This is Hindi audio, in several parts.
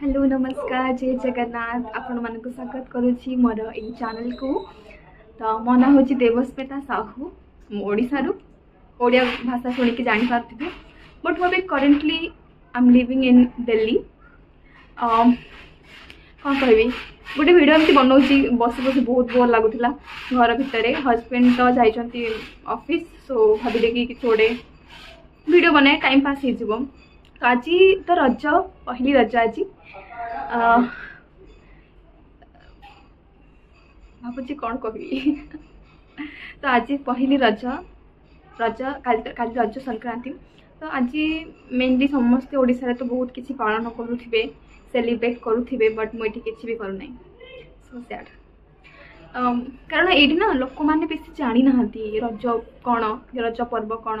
हेलो नमस्कार जय जगन्नाथ आपण मान स्वागत करुच्ची मोर यही चैनल को। तो मो ना हूँ देवस्मिता साहू ओडिशारू ओडिया भाषा शुणिकी जापारे बट मुझे currently I am living in Delhi. कौन कहबी गोटे वीडियो एमती बनाऊँगी बस बस बहुत बोर लगुला घर भितर हजबैंड तो जाइंट ऑफिस सो भाविले कि गोटे वीडियो बनाए टाइम पास हो। तो आज तो रज पहली रज आज भावुची कौन कह तो आज पहली रज रज काली रज संक्रांति। तो आज मेनली समस्ते ओडिशा तो बहुत किसी पालन करुवे सेलिब्रेट करुवे बट मुझे किसी भी करूना सो सैड कारण ये ना लोक मैंने बेसी जानी ना रज कौन रज पर्व कौन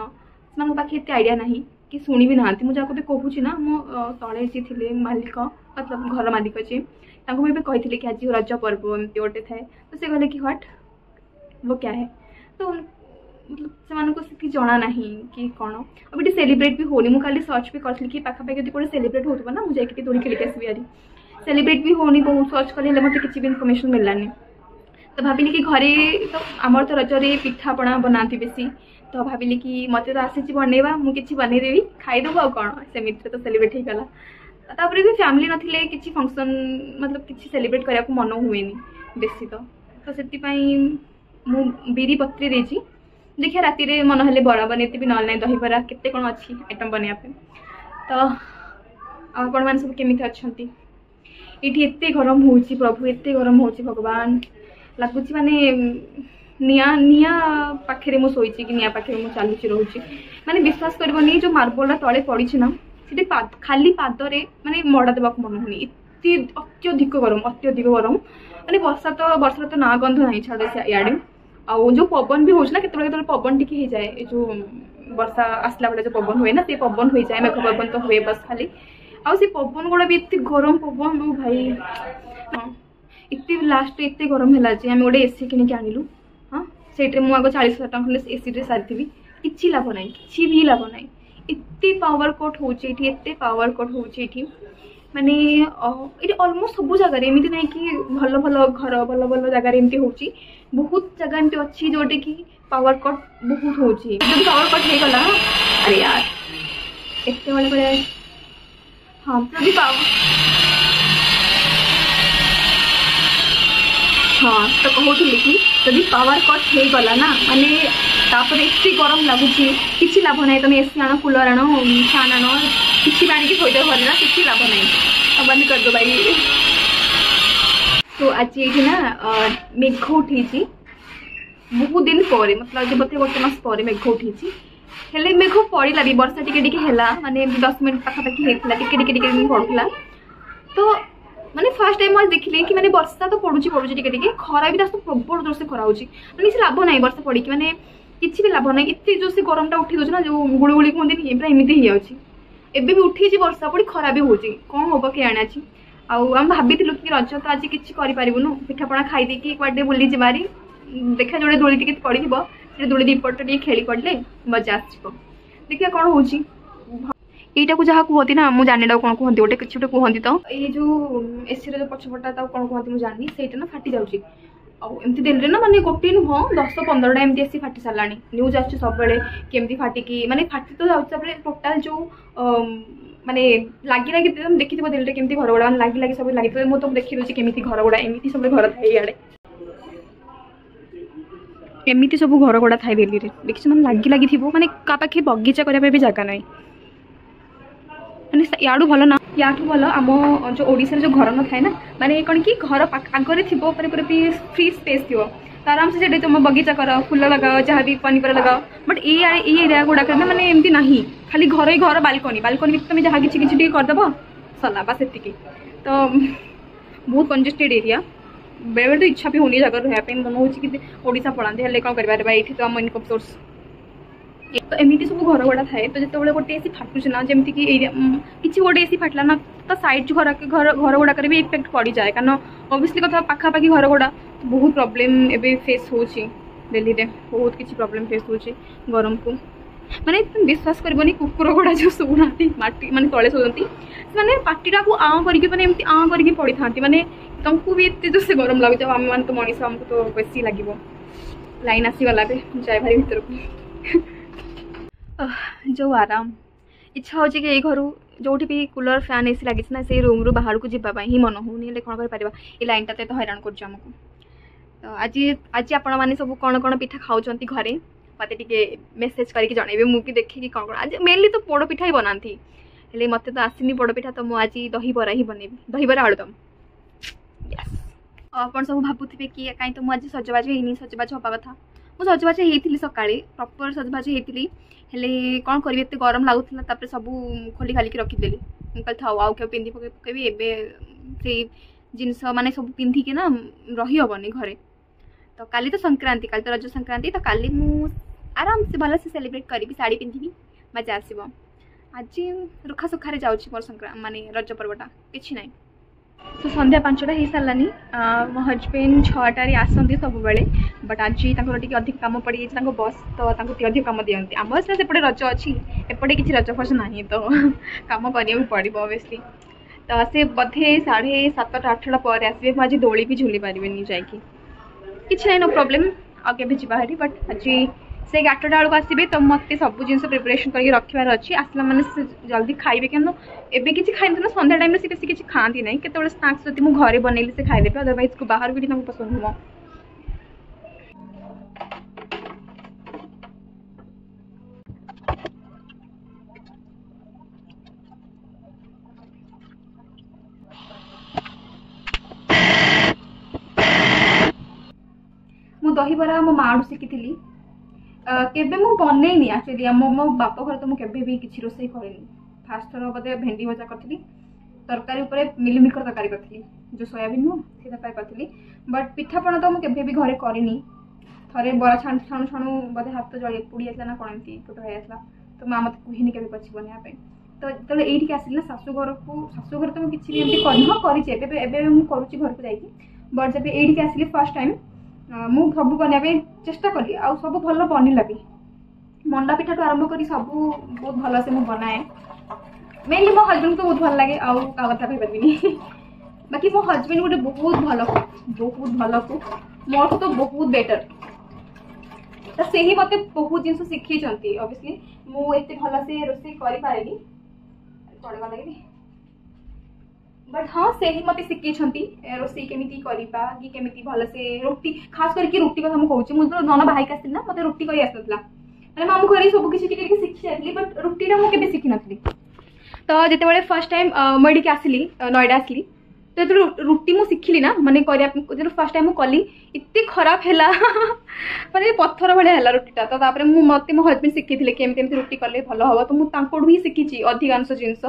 से पाखे एत आइडिया नहीं कि शुणी भी ना मुझे भी कहूँ ना मो तले जी थे मालिक मतलब घर मालिक जी मुझे कही कि आज रज पर्व एमती गोटे थाए तो से कहले कि व्हाट वो क्या है तो मतलब से जना ना कि कौन अब ये सेलिब्रेट भी होनी मुझे सर्च भी करी कि पाखापाखि यदि कौन सेलिब्रेट हो ना मुझे दोड़ी खेलिक आसबी आरी सेलिब्रेट भी होनी बहुत सर्च कली मत किसी भी इनफर्मेशन मिललानी। तो भाविली कि घरे तो आमर तो रजरे पिठापणा बनाती बेसी तो भाविली कि मत तो आसी बनवा मुझे बनईदेवी खाईदेव आ कौन सेमित तो सेलिब्रेट हो गला। तापर भी फैमिली नथिले किसी फंक्शन मतलब किसी सेलिब्रेट करने को मन हुए बेसी तो से मु बिरी पत्री देजी देखिए राति रे मन हेले बड़ा बनैती ना ना दही बरा केते कौन अच्छी आइटम बनवाई तो आपण मैंने सब केमी अच्छा ये एत गरम हो प्रभु एत गरम हो भगवान लगुच माने निया निया पाखे मु शोची कि निया पाखे मु चलुची रोची माने विश्वास करबनी जो मार्बल तले पड़ी ना सीधे खाली पादरे माने मड़ा देवा मन होनी इतनी अत्यधिक गरम माने वर्षा तो ना गंध ना छाड़े से इे आउ जो पवन भी होना के पवन टी हो जाए जो वर्षा आसला बेले जो पवन हुए ना से पवन हो जाए मेघ पवन तो हुए बस खाली आउ से पवन गुड़ा भी इतनी गरम पवन ओ भाई इतनी लास्ट एत गरम है आम गोटे एसी किनिक आणलु हाँ से मुझे 40,000 टଙ୍କା एसी सारी किसी लाभ ना कि भी लाभ ना एत पावर कट होते पावर कट होती माने ये अलमोस्ट सब जगह एमती ना कि भल भल घर भल भल जगार एमती हो बहुत जगह एमती अच्छी जोटे कि पावर कट बहुत हो पावर कट हो गला अरे यार एत बड़े हाँ जब हाँ तो कहूली कि जब पावर कट हो गला ना माने तापर एत गरम लगुच कि लाभ ना तुम एसी आण कूलर आण फैन आण कि आनिक थोड़े घर ना कि लाभ ना बंद कर दो भाई। तो आज ये ना मेघ उठी बहुत दिन पर मतलब जब गोटे मस पर मेघ उठी हेले मेघ पड़ा भी वर्षा टिके माने 10 मिनट पाखापाखि होता टिके पड़ूला तो माने फर्स्ट टाइम आज देखिले कि माने वर्षा तो पड़ुची टिके खरा भी तो प्रबल जोर से खरा होची माने से लाभ ना वर्षा पड़ी माने किसी भी लाभ ना इतने जोर से गरमटा उठी दूसरा जो गुड़गुड़ी कहते पूरा एमती हो जाए एबे भी उठी वर्षा पड़ी खरा भी होची कौन हम कि आने आम भाभी कि रज तो आज किसी करूँ पिठापणा खाईदे कड़े बुली जारी देखा जोड़े दोली टी पड़ी दोली दीपट टे खेली पड़े मजा आसो देखिए कौन हो यहीटा को जहाँ कहती ना मुझे जाने कौन कहते गोटे किसी गोटे कहती तो ये जो एसी रो पछपटा कौन कहती मुझे जानी से ना फाटी जाऊँगी आमती दिन ना माने गोटे नुह 10-15टा एमती एसी फाटी सारा न्यूज आस सब केमती फाटिकी माने फाटी तो जाऊँ टोटाल जो माने लगी लगी तुम देखी दिल्ली केमती घर गुड़ा लगी लगी सब लगी मुझे तो देखी दूसरी केमी घर गुड़ा एमती सब घर थाए इे एमती सब घर गुड़ा थाए दिल्ली में देखी मैंने लगी लगी थी माने पाखे बगीचा करने भी जगह ना मैंने याडू भल ना या भल आम जो ओडिशा जो घर न थाए ना माने कौन कि घर आगे थी पूरा फ्री स्पेस थी तो आराम से तुम बगीचा कर फूल लगाओ जहाँ भी पनीपरिया लगाओ बट ये एरिया गुड़ाक ना मैंने एमती ना खाली घर ही घर बालकनी बालकनी तुम जहाँ किसी करदेव सरला बस एति तो बहुत कंजेस्टेड एरिया बेले बेले तो इच्छा भी होनी जगह रहा मन हो ओडिशा पढ़ाते हैं कौन कर ये तो आम इनकम सोर्स तो एमती सब घर गुड़ा थाए तो जो गोटे एसी फाटुचे ना जमीक कि गोटे एसी फाटला ना तो साइड घर घर गुड़ाक भी इफेक्ट पड़ जाए कारण ओबियसली कथा पाखापाखि घर गुड़ा बहुत प्रॉब्लम एबे फेस हो दिल्ली में बहुत किसी प्रॉब्लम फेस हो गरम को माने तुम विश्वास करबनी कुकुर गुड़ा जो शोनाती माटी माने तले शोती माने पार्टीटा को आँ करके माने एमती आँ करके पड़ी था माने तुमको भी एत जो से गरम लगे आम मैंने तो मनीष आमको तो बेसी लगे लाइन आसीगला जाए भारी भर को जो आराम इच्छा हो कि घर जो भी कूलर फैन एसी लगी ना से रूम रू बाहर को जावाई ही मन होनी कौन कर ये लाइनटा तो हैरान करमको तो आज आज आपण मैंने सब कौन कौन पिठा खाऊँ घरे मत टे मेसेज करके जनइबे मुझे देखिए कौन कौन आज मेनली तो पोड़ पिठा ही बनाती हेले मत तो आसनी पोड़ पिठा तो मुझे आज दही बरा ही बनैबी दही बरा आलुदम यस आप सब भावुथे कि कहीं तो मुझे सजबाज होनी सजबाज हवा कथा मुझे सजबाज होती सका प्रॉपर सजबाज होती हेले कौन करी एत गरम लगुला सब खोली खालिकी रखीदेली मुझे था आउ क्या पिंधि पकेबी एवं जिनस माने सब पिंधिकी ना रही हेनी घरे तो काली तो संक्रांति काली तो रज संक्रांति तो काली मु आराम से भल से सेलिब्रेट करी साड़ी पिंधि मजा आसब आज रुखा सुखारे जाऊँगी मोर संक्रांति माने रज पर्वटा किसी ना तो संध्या 5टा हो सारानी मो हजबैंड 6टारे आसती सब बेले बट आज टे अधिक कम पड़ गई बस तो अधिक कम दिखती आम सेपटे रज अच्छी एपटे किसी रज फज ना तो कम करा पड़ो ओबियसली तो से बोधे 7:30 8टा पर आसवे मुझे आज दोली भी झूली पारे जाकि किसी ना नो प्रोब्लेम आगे भी जावारी बट आज से 8टा बेलू आसवे तो मत सब जिन प्रिपरेशन करके रखार अच्छी आसला मैंने जल्दी खाइबे क्या एबे किसी खाई ना संध्या टाइम से बेसी किसी खाती ना केत स्नाक्स जब मुझे घरे बनैली से खाईदेवे अदरवाइज को बाहर भी पसंद नुह मु दही बरा मो माँ शिखी केबे मु बनईनी एक्चुअली मो बाप घर तो मुझे भी किसी रोषे करेनि फास्ट थर बोधे भेंडी भजा करी तरकारी उपर मिलमिकर तरकारी करी जो सोयाबीन नुह से तरकारी करी बट पिठापणा तो मुझे भी घरे करनी थे बड़ा छाणु छाणु छाणु बोधे हाथ जल पोड़ी जाता ना कौन एमती फोटो होता तो माँ मत कहनी के पची बनवाई तो जो ये आसिल ना शाशुघर तो मुझे किसी भी हाँ करुँची घर को जाकि बट जब ये आसिली फर्स्ट टाइम मु सब बनवाई चेष्टा कली आ सब भल बनला भी मंडा पिठा तो आरंभ कर सब बहुत भल से मुझे बनाए मेनली मो हजबैंड को बहुत भल लगे आउ का कथा कही पार्बनी बाकी मो हजबैंड गोटे बहुत भल कुक मोर तो बहुत बेटर तो से ही मत बहुत जिन शिखी ऑब्वियसली मुझे भल से रोषे करें चढ़ेगा लगे बट हाँ से ही मत शिखी रोषे केमी करवा कि केमी भल से रोटी खास करके रोटी कथा मुझे कहूँ मुझे नन भाई आसती ना मत रोटी कर आसना मैंने मामू घर सब किसी शिखी जाती बट रोटीटा मुझे शिखी नी तो जिते फर्स्ट टाइम मुझे आसली नोएडा आसली तो जो रुटी मु शिखिली ना माने जो फर्स्ट टाइम कली इतनी खराब है माने पत्थर भाया है रुटीटा तो मत मो हजबैंड शिखी केमी रुटी कले भल हम तो मुझे ही शिखी अधिकांश जिनस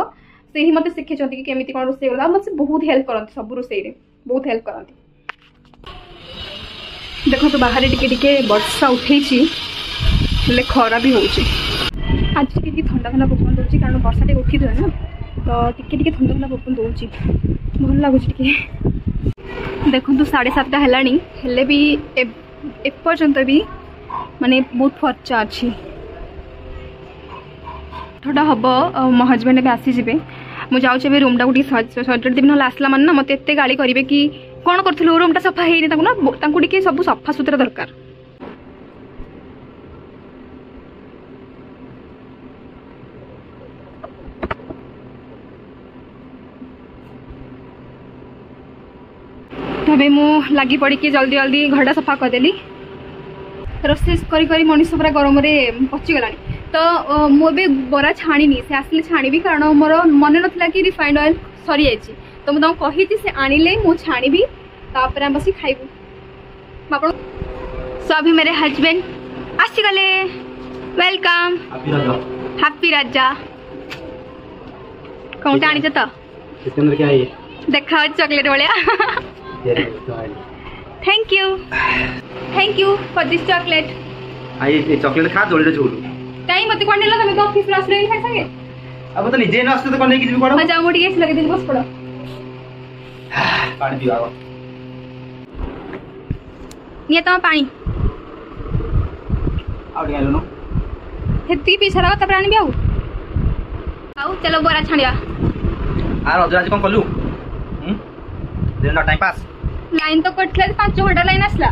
से ही मत शिखी कि केमी कौन रोषे कर मत बहुत हेल्प करती सब रोषे बहुत हेल्प करती देखो तो बाहर टिके वर्षा उठे खरा भी हो आज टी ठंडा ठंडा पवन दूसरी कारण वर्षा टे उठी था ना तो टी ठंडा ठंडा पवन दूसरी भल लगुच देखो 7:30 है भी एपर्यंत भी माने बहुत फर्चा अच्छी थोड़ा हम मो हजबैंड भी आसीजे मुझे जाऊँ रूमटा को सजाड़ देवी ना आसला माना मत एत गाड़ी करेंगे कि कौन करूँ रूमटा सफा है ना सब सफा सुतरा दरकार तबे मु लगी पड़ी कि जल्दी जल्दी घरटा सफा करदेली रोषे करी मनीष पूरा गरम पचिगला तो मुझे बरा छाणी से आसिले छाणी कारण मोर मन नाला कि रिफाइंड ऑयल सरी जाइए तो मुझे कही से आणिले मु छाणी तापर बस खाइबू सो अभी मेरे हजबैंड आसीगले वेलकम हैप्पी रजा कौन आनी तो देखा chocolate Bhaya thank you for this chocolate I chocolate खा जोड़ी झूलू कहीं मत कोन नेला तमे तो ऑफिस रे आसले खाइ संगे अब तो निजे न आसते तो कोन लेके जीव कोन हां जा मोटी गेस लगे दिन बस पड़ो पानी पियो आगो ये तो पानी आउट गेलो नो हेती पीछा लगा तब आनी आउ आउ चलो बोरा छाणिया आ रज आज कोन कलु दिन ना टाइम पास लाइन तो कटला 5 घंटा लाइन आसला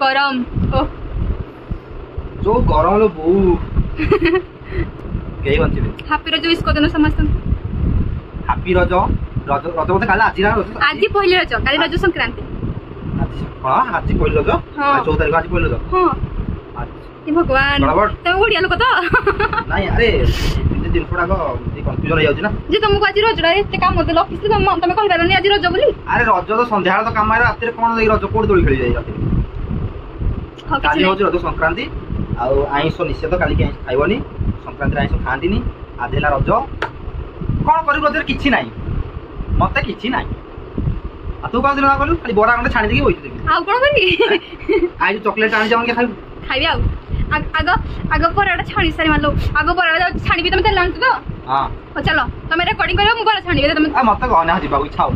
गरम ओ जो गरम लो बू केही बनथिबे हैप्पी रज विश को देनो समस्त हैप्पी रज रज रज मते काला आज रज आज पहले रज काली रज संक्रांति हां आज पहिलो रज हाँ। 14 तारिख आज पहिलो रज हां आज हे भगवान बराबर। तुम ओडिया लोक तो नाही अरे जे दिन थोड़ा को कंफ्यूजन हो जाउची ना जे तुमको आज रज एते काम होते ऑफिस रे तुम कहि पारनी आज रज बोली अरे रज तो संध्या तो काम रात रे कोन रज कोड दोली खेली जाई रात हाँ काली किछि होची रज संक्रांति आउ आइंस निषेध काली के खाइबनी संक्रांति आइंस खांदिनी आज ହେଲା रज कोन करी रज किछि नाही मते किछि नाही आ तू कोन दिन ना कलु खाली बोरा खंडे छाणी देकी होई आ कोन करी आज चॉकलेट आनी जावन के खाइ खाइबे आग आग पराटा छाणी सारी मारलो आग पराटा छाणीबी तुम तेल आनतो तो हां हो चलो तुम रिकॉर्डिंग करो मु पराटा छाणीबे तुम आ मते गने हजी बाबू इच्छा हो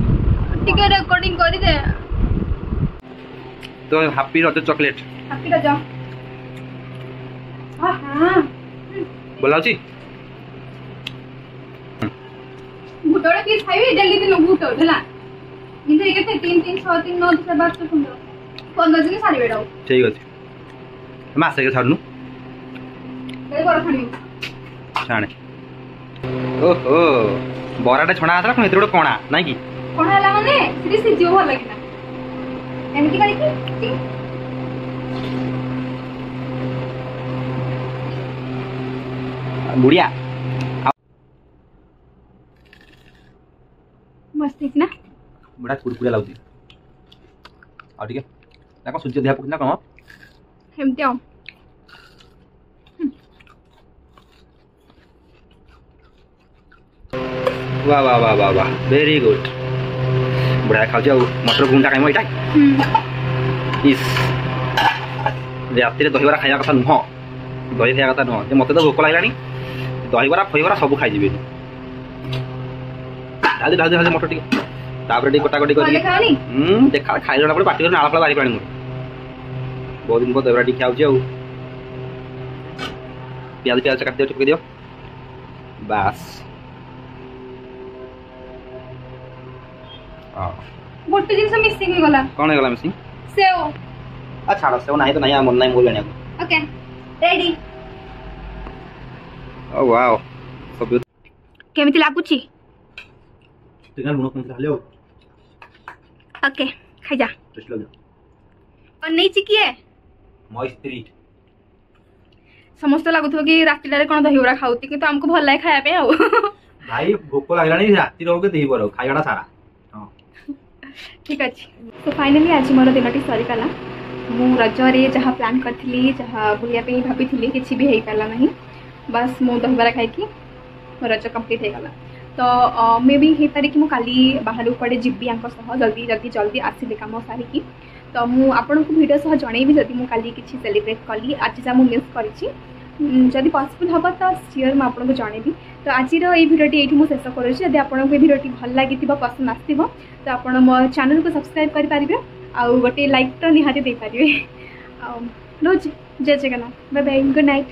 टिके रिकॉर्डिंग करी दे तो हैप्पी रज चॉकलेट हैप्पी रज हां हां बोलाउची भुटोड़ा की खाइबे जल्दी दिन भुटो हला इनते केते 3 3 6 3 9 10 12 15 15 दिन सारी बेडाओ ठीक अछि मासे के छाडनु ए बड़ छाणी छाणे ओहो बराटा छणा आतला कोन एते कोणा नाही की कोण हला माने सिटी सिजियो भल लागिना एमिति करी की बुढ़िया मस्त है ना बड़ा कुड़कुड़िया लाउची आ ठीक है ना को सूर्य देहा पकना कम हेमते आओ वाह वाह वाह वाह वाह वेरी गुड बड़ा खाउ जाऊ मटर गुंडा काई मइटा इस रात रे दहीबरा खाया कथा नुह दही खाया कथा नुह जे मते तो भोक लागलानी दहीबरा फईबरा सब खाइ जिबे दादी दादी दादी मटर टिके तापर टिके कटा कटी करी खानी देखा खाइ जणा पर पाटी कर नाला फला बारी पानी मोर बहुत दिन को दहीबरा टिके खाउ जाऊ प्याज प्याज काट दियो चुप दियो बस गोटे जिनस मिसिंग हो गला कौन है मिसिंग सेव अच्छा सेव नहीं तो नहीं मन नहीं मोल लेने ओके रेडी ओ वाओ सब केमिति लागुची टिकन लुण कम खाले ओके खाइ जा टेस्ट लग और नहीं चिकिए मॉइस्ट्री समस्त लागुथो कि राति डारे कोन दहीबरा खाउती कि तो हमको भल लागे खाया पे आउ भाई भोक लागलानी राति रो के देही पर खाइगाटा सारा हां ठीक अछि तो फाइनली आज मोर दिनटी सरी कला मु रजरे जहाँ प्लान करथिली जहाँ बुलिया पे भाभी किसी भी हेई पाला नहीं बस मु दहीबरा खाई कि रज कंप्लीट हो गला तो मे भी हे पारे कि मु काली बाहर पड़े जीबी आंको सह जल्दी जल्दी जल्दी आसिले काम सारिकी तो मु आपन को वीडियो सह जणैबी जदि मु काली किछि सेलिब्रेट कली आज जा मु मिस करिछि जदि पॉसिबल हबा तो सियर मु आपन को जणैबी तो आज रो ए वीडियोटी एठी मु शेष करूछि यदि आपन को ए वीडियोटी भल लागितिबा पसंद आस्तिबो तो आपन मो चैनल को सब्सक्राइब करि पारिबे आ गोटे लाइक तो निहाती दे पारिबे आ रोज जय Jagannath bye bye good night.